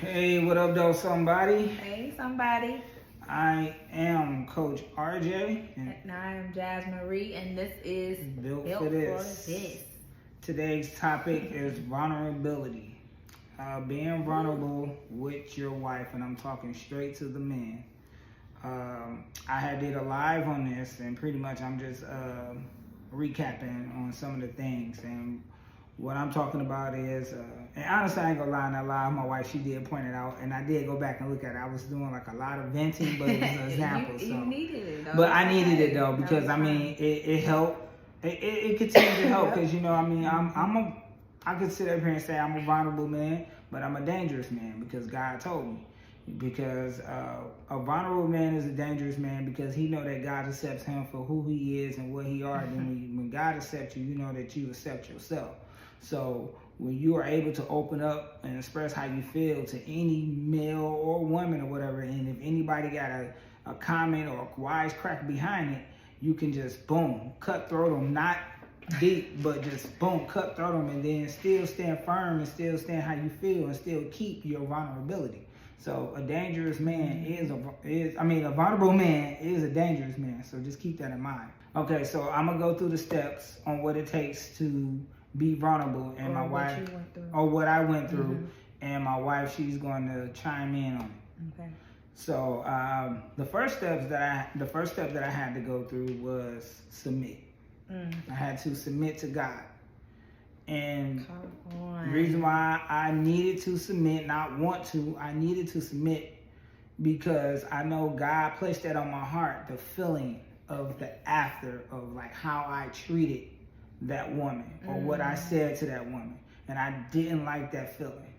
Hey, what up, though, somebody? Hey, somebody. I am Coach RJ, and And I am Jazz Marie, and this is built Built for for this. This. Today's topic is vulnerability. Being vulnerable with your wife, and I'm talking straight to the men. I had did a live on this, and pretty much I'm just recapping on some of the things. And what I'm talking about is, and honestly, I ain't gonna lie, in that live, my wife, she did point it out, and I did go back and look at it. I was doing like a lot of venting, but it was an example. You needed it, though. But I needed it Okay. though, because I mean, it helped. It continues to help, because you know, I mean, I could sit up here and say I'm a vulnerable man, but I'm a dangerous man because God told me. Because a vulnerable man is a dangerous man because he know that God accepts him for who he is and what he are. And then when God accepts you, you know that you accept yourself. So when you are able to open up and express how you feel to any male or woman or whatever, and if anybody got a comment or a wisecrack behind it, you can just boom, cutthroat them, not deep, but just boom, cutthroat them, and then still stand firm and still stand how you feel and still keep your vulnerability. So a dangerous man a vulnerable man is a dangerous man. So just keep that in mind. Okay, so I'm gonna go through the steps on what it takes to be vulnerable, and my wife, or what I went through, and my wife, she's going to chime in on it. Okay. So the first step that I had to go through was submit. I had to submit to God. And the reason why I needed to submit, not want to, I needed to submit because I know God placed that on my heart, the feeling of the after of like how I treated that woman or what I said to that woman. And I didn't like that feeling.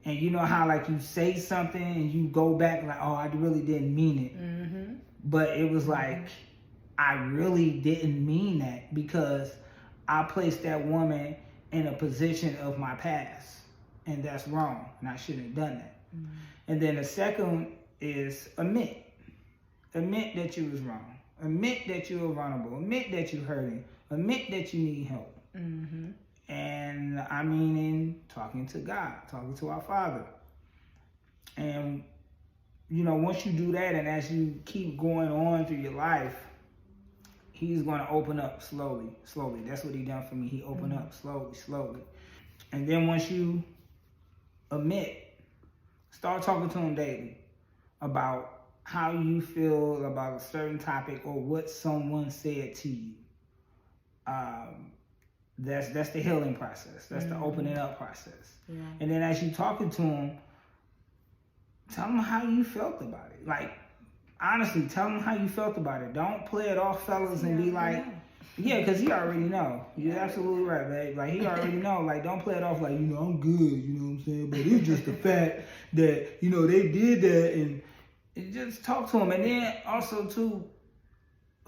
And you know how like you say something and you go back like, oh, I really didn't mean it. But it was like, I really didn't mean that because I placed that woman in a position of my past, and that's wrong, and I shouldn't have done that. And then the second is admit that you was wrong, admit that you were vulnerable, admit that you're hurting, admit that you need help. And I mean, in talking to God, talking to our Father. And you know, once you do that, and as you keep going on through your life, He's going to open up slowly. That's what he done for me. He opened up slowly. And then once you admit, start talking to him daily about how you feel about a certain topic or what someone said to you. That's the healing process. That's the opening up process. Yeah. And then as you talking to him, tell him how you felt about it. Like, honestly, tell him how you felt about it. Don't play it off, fellas, and be like, yeah, because he already know. You're absolutely right, babe. Like, he already know. Like, don't play it off like, you know, I'm good, you know what I'm saying? But it's just the fact that, you know, they did that, and just talk to him. And then also, too,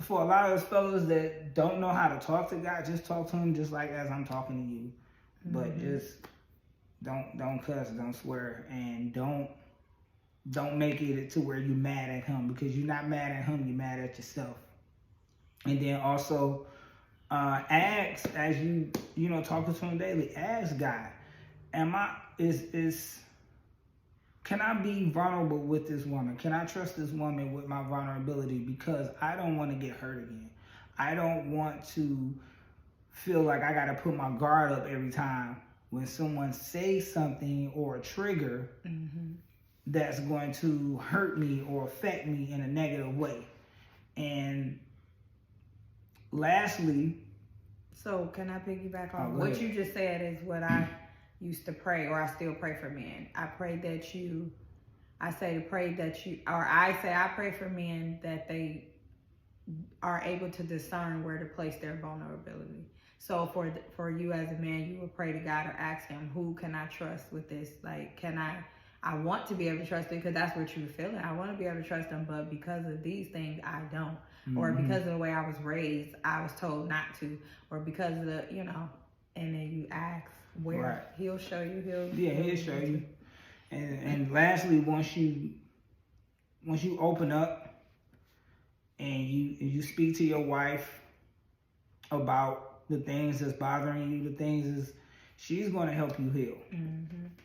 for a lot of those fellas that don't know how to talk to God, just talk to him just like as I'm talking to you. But just don't cuss, don't swear, and don't make it to where you're mad at him, because you're not mad at him, you're mad at yourself. And then also ask, as you know, talking to him daily, ask God, can I be vulnerable with this woman? Can I trust this woman with my vulnerability? Because I don't want to get hurt again. I don't want to feel like I got to put my guard up every time when someone says something or a trigger that's going to hurt me or affect me in a negative way. And lastly, so can I piggyback on what you just said? Is what I used to pray, or I still pray for men. I pray for men that they are able to discern where to place their vulnerability. So for you as a man, you will pray to God or ask him, who can I trust with this? Like, I want to be able to trust him because that's what you're feeling. I want to be able to trust him, but because of these things, I don't. Or because of the way I was raised, I was told not to. Or because of the, you know, and then you ask where he'll show you. He'll show you. And lastly, once you open up and you speak to your wife about the things that's bothering you, she's going to help you heal.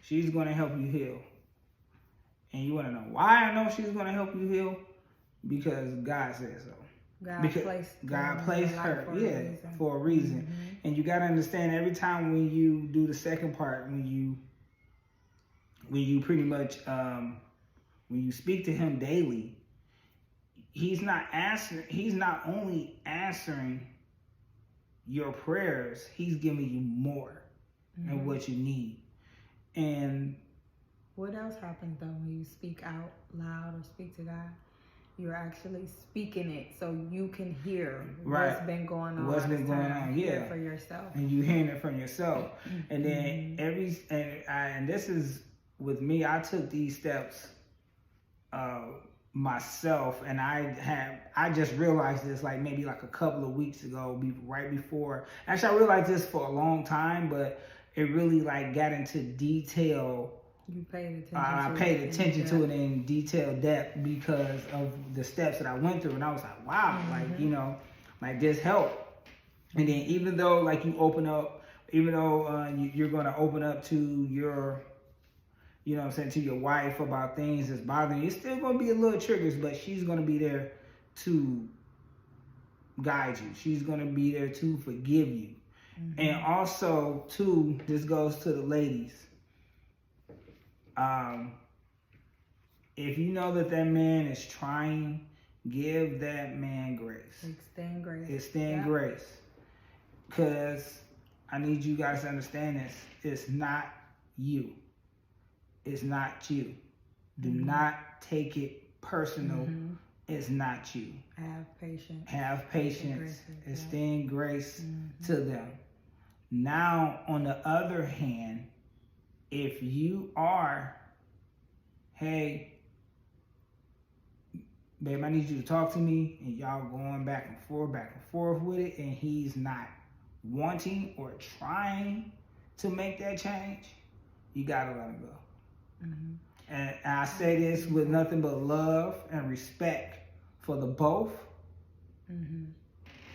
She's going to help you heal. And you want to know why I know she's going to help you heal? Because God said so. God placed her, for a reason. Mm-hmm. And you got to understand, every time when you do the second part, when you pretty much, when you speak to him daily, he's not only answering your prayers, he's giving you more than what you need. And what else happens though when you speak out loud or speak to God? You're actually speaking it so you can hear what's been going on. What's been going on, yeah. For yourself. And you hearing it from yourself. And then and this is with me, I took these steps myself, and I just realized this like maybe like a couple of weeks ago, right before. Actually, I realized this for a long time, but it really like got into detail. You paid attention. I paid attention to it in detailed depth because of the steps that I went through, and I was like, wow, like, you know, like this helped. And then even though like you open up, even though you're gonna open up to your, you know what I'm saying, to your wife about things that's bothering you, it's still gonna be a little triggers, but she's gonna be there to guide you. She's gonna be there to forgive you. And also, too, this goes to the ladies. If you know that man is trying, give that man grace. Extend grace. Extend grace. Because I need you guys to understand this. It's not you. It's not you. Do not take it personal. It's not you. Have patience. Have patience. Extend grace to them. Now, on the other hand, if you are, hey, babe, I need you to talk to me, and y'all going back and forth with it, and he's not wanting or trying to make that change, you gotta let him go. And I say this with nothing but love and respect for the both.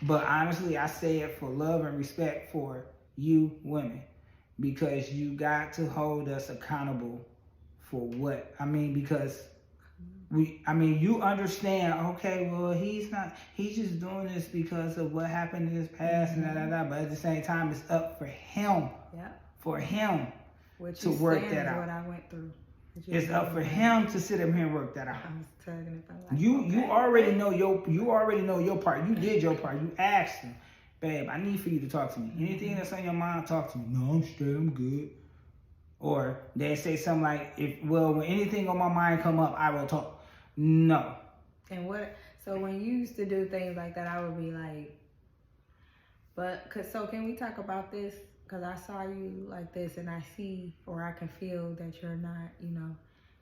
But honestly, I say it for love and respect for you women, because you got to hold us accountable for what I mean, because you understand, okay, well, he's just doing this because of what happened in his past, but at the same time, it's up for him, to work that out. What I went through. It's up for him to sit up here and work that out. I was tugging it, like, you already know your part. You did your part. You asked him, babe, I need for you to talk to me. Anything that's on your mind, talk to me. No, I'm straight, I'm good. Or they say something like, when anything on my mind come up, I will talk. No. And so when you used to do things like that, I would be like, so can we talk about this? Because I saw you like this, and I see, or I can feel that you're not, you know,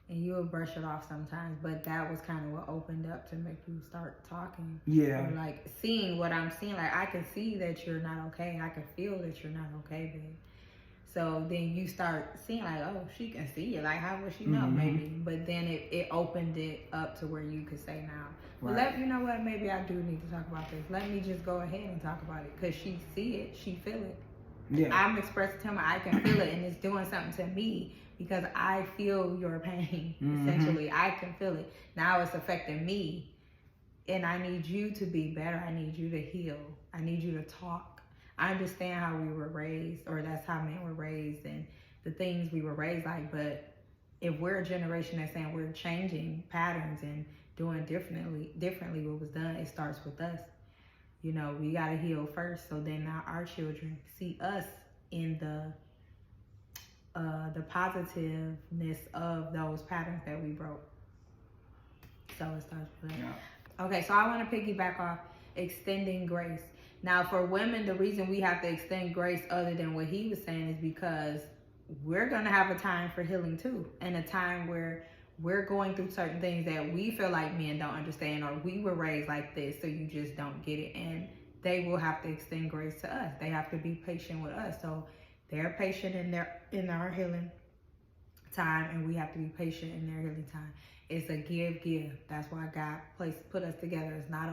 and you'll brush it off sometimes, but that was kind of what opened up to make you start talking. Yeah. Or like seeing what I'm seeing. Like, I can see that you're not okay. I can feel that you're not okay, babe. So then you start seeing like, oh, she can see it. Like, how would she know? Maybe. But then it opened it up to where you could say now, well, you know what? Maybe I do need to talk about this. Let me just go ahead and talk about it. Because she see it. She feel it. Yeah. I'm expressing to him, I can feel it, and it's doing something to me because I feel your pain. Essentially, I can feel it. Now it's affecting me, and I need you to be better. I need you to heal. I need you to talk. I understand how we were raised, or that's how men were raised, and the things we were raised like. But if we're a generation that's saying we're changing patterns and doing differently what was done, it starts with us. You know, we got to heal first, so then now our children see us in the positiveness of those patterns that we broke. So it starts with that. Yeah. Okay, so I want to piggyback off extending grace. Now, for women, the reason we have to extend grace other than what he was saying is because we're going to have a time for healing too, and a time where we're going through certain things that we feel like men don't understand, or we were raised like this, so you just don't get it. And they will have to extend grace to us. They have to be patient with us. So they're patient in our healing time, and we have to be patient in their healing time. It's a give. That's why God put us together. It's not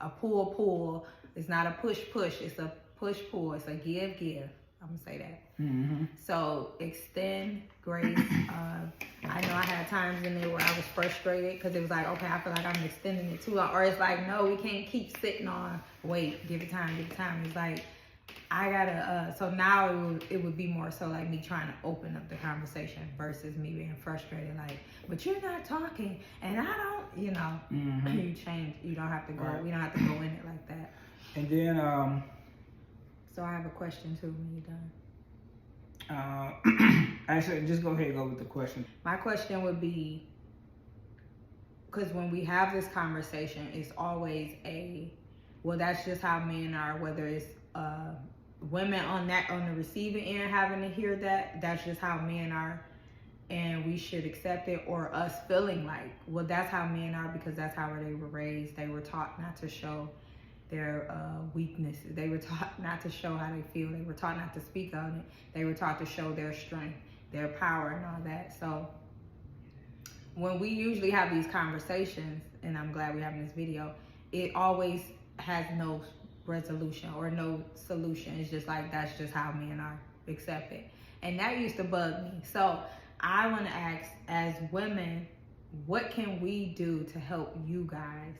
a pull. It's not a push. It's a push-pull. It's a give. I'm gonna say that. So extend grace. I know I had times in there where I was frustrated because it was like, okay, I feel like I'm extending it too long. Or it's like, no, we can't keep sitting on, wait, give it time. It's like, I gotta, so now it would be more so like me trying to open up the conversation versus me being frustrated, like, but you're not talking and I don't, you know, you change. You don't have to go, we don't have to go in it like that. And then, so I have a question too when you're done. Actually, just go ahead and go with the question. My question would be, because when we have this conversation, it's always well, that's just how men are, whether it's women on the receiving end having to hear that's just how men are, and we should accept it, or us feeling like, well, that's how men are because that's how they were raised. They were taught not to show their weaknesses. They were taught not to show how they feel. They were taught not to speak on it. They were taught to show their strength, their power, and all that. So when we usually have these conversations, and I'm glad we're having this video, it always has no resolution or no solution. It's just like, that's just how men are, accept it. And that used to bug me. So I want to ask, as women, what can we do to help you guys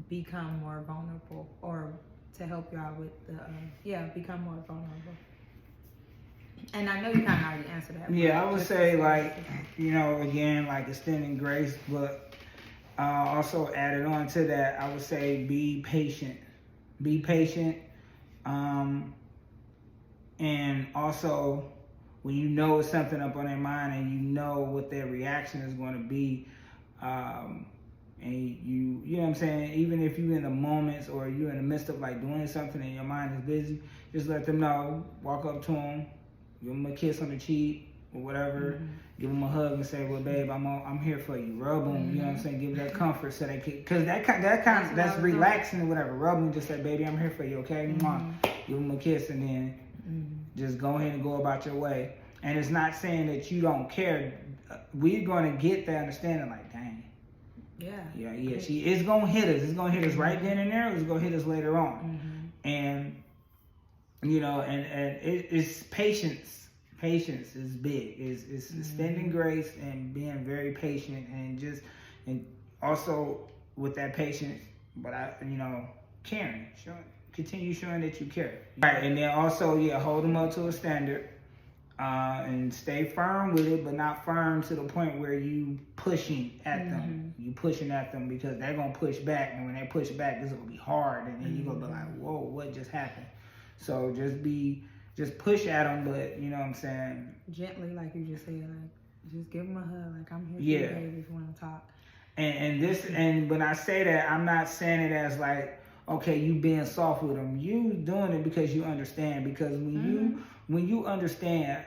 become more vulnerable, or to help y'all with the become more vulnerable? And I know you kind of already answered that. Yeah, I would say, like, you know, again, like extending grace, but also added on to that, I would say be patient. Be patient. And also, when you know it's something up on their mind and you know what their reaction is going to be, and you know what I'm saying, even if you're in the moments or you're in the midst of like doing something and your mind is busy, just let them know, walk up to them, give them a kiss on the cheek or whatever, give them a hug and say, well, babe, I'm here for you. Rub them, you know what I'm saying, give that comfort so they can, because that's relaxing or whatever. Rub them, just say, baby, I'm here for you, okay? Give them a kiss and then just go ahead and go about your way. And it's not saying that you don't care. We're going to get that understanding like, dang. Yeah. It's going to hit us. It's going to hit us right then and there. It's going to hit us later on. And, you know, and it's patience. Patience is big. It's extending grace and being very patient, and also with that patience, but caring. Continue showing that you care. Right, and then also, hold them up to a standard. And stay firm with it, but not firm to the point where you pushing at them. You pushing at them because they're gonna push back, and when they push back, this is gonna be hard, and then you're gonna be like, "Whoa, what just happened?" So just push at them, but you know what I'm saying, gently, like you just said, like just give them a hug, like I'm here for you, baby, if you want to talk. And when I say that, I'm not saying it as like, okay, you being soft with them. You doing it because you understand. Because when you understand,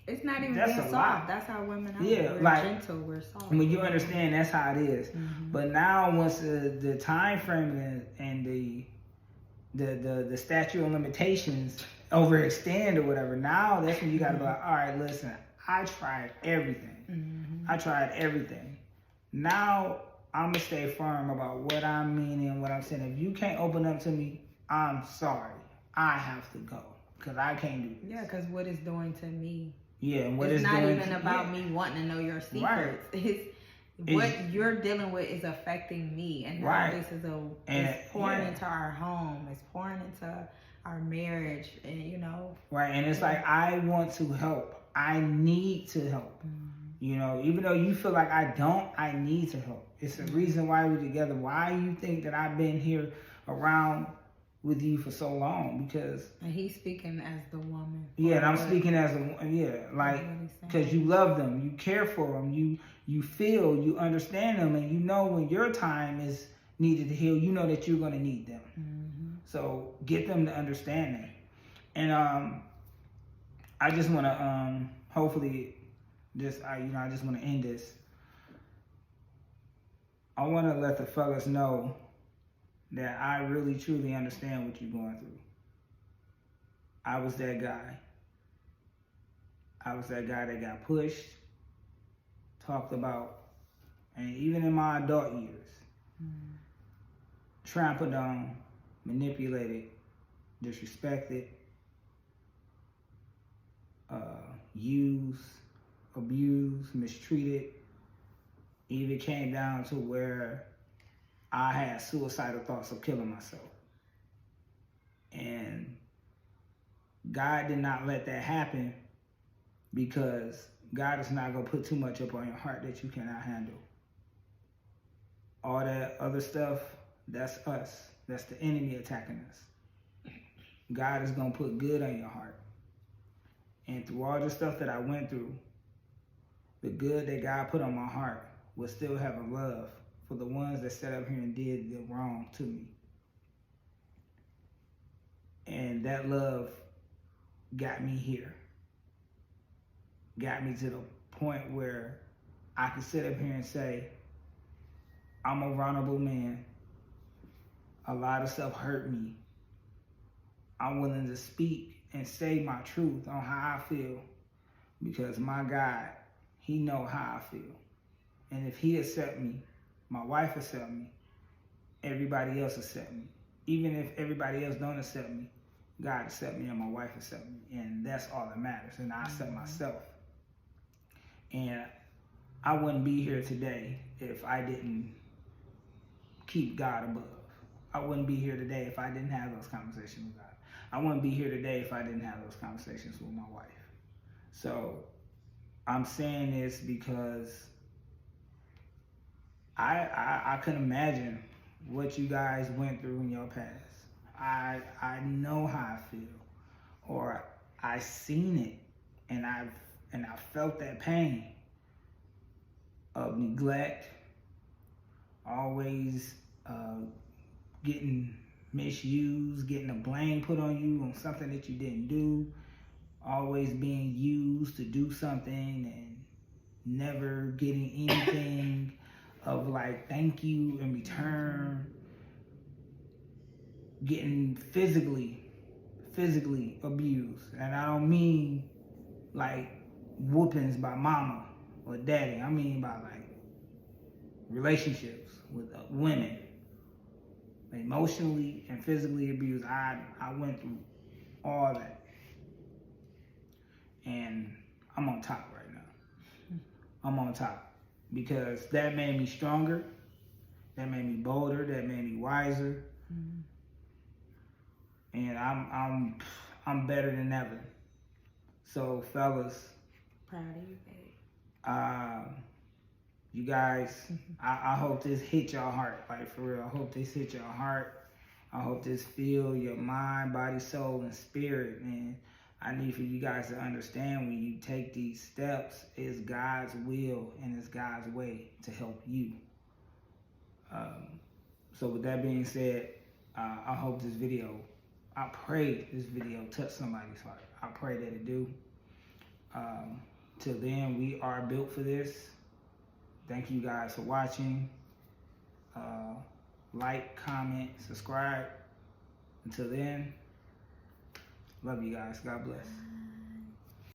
it's not even being soft. Lot. That's how women are. Yeah, we're like gentle. We're soft. When you understand, that's how it is. But now, once the time frame and the statute of limitations overextend or whatever, now that's when you gotta be like, all right, listen, I tried everything. I tried everything. Now I'm gonna stay firm about what I'm meaning and what I'm saying. If you can't open up to me, I'm sorry. I have to go because I can't do this. Yeah, because what it's doing to me. Yeah, and what it's not even about me wanting to know your secrets. Right. It's what you're dealing with is affecting me, and now this is it's pouring into our home. It's pouring into our marriage, and you know. Right, and it's like, I want to help. I need to help. You know, even though you feel like I don't, I need to help. It's the reason why we're together. Why you think that I've been here around with you for so long? Because and he's speaking as the woman. Yeah, and I'm speaking as because you love them, you care for them, you feel, you understand them, and you know when your time is needed to heal, you know that you're going to need them. So get them to understand that. And I just want to hopefully I just want to end this. I want to let the fellas know that I really truly understand what you're going through. I was that guy. I was that guy that got pushed, talked about, and even in my adult years, trampled on, manipulated, disrespected, used, abused, mistreated. Even came down to where I had suicidal thoughts of killing myself. And God did not let that happen, because God is not going to put too much up on your heart that you cannot handle. All that other stuff, that's us. That's the enemy attacking us. God is going to put good on your heart. And through all the stuff that I went through, the good that God put on my heart will still have a love for the ones that sat up here and did the wrong to me. And that love got me here. Got me to the point where I could sit up here and say, I'm a vulnerable man. A lot of stuff hurt me. I'm willing to speak and say my truth on how I feel, because my God, he know how I feel. And if he accept me, my wife accept me, everybody else accept me. Even if everybody else don't accept me, God accept me and my wife accept me. And that's all that matters. And I accept myself. And I wouldn't be here today if I didn't keep God above. I wouldn't be here today if I didn't have those conversations with God. I wouldn't be here today if I didn't have those conversations with my wife. So I'm saying this because I couldn't imagine what you guys went through in your past. I know how I feel, or I seen it, and I felt that pain of neglect, always getting misused, getting the blame put on you on something that you didn't do, always being used to do something and never getting anything of like thank you in return, getting physically abused. And I don't mean like whoopings by mama or daddy. I mean by like relationships with women, emotionally and physically abused. I went through all that, and I'm on top right now. I'm on top because that made me stronger, that made me bolder, that made me wiser, and I'm better than ever. So fellas, proud of you, babe. You guys, I hope this hit your heart, like for real. I hope this hit your heart. I hope this feel your mind, body, soul, and spirit, man. I need for you guys to understand when you take these steps, it's God's will and it's God's way to help you. So with that being said, I hope this video, I pray this video touch somebody's heart. I pray that it do. Till then, we are built for this. Thank you guys for watching. Like, comment, subscribe. Until then, love you guys. God bless.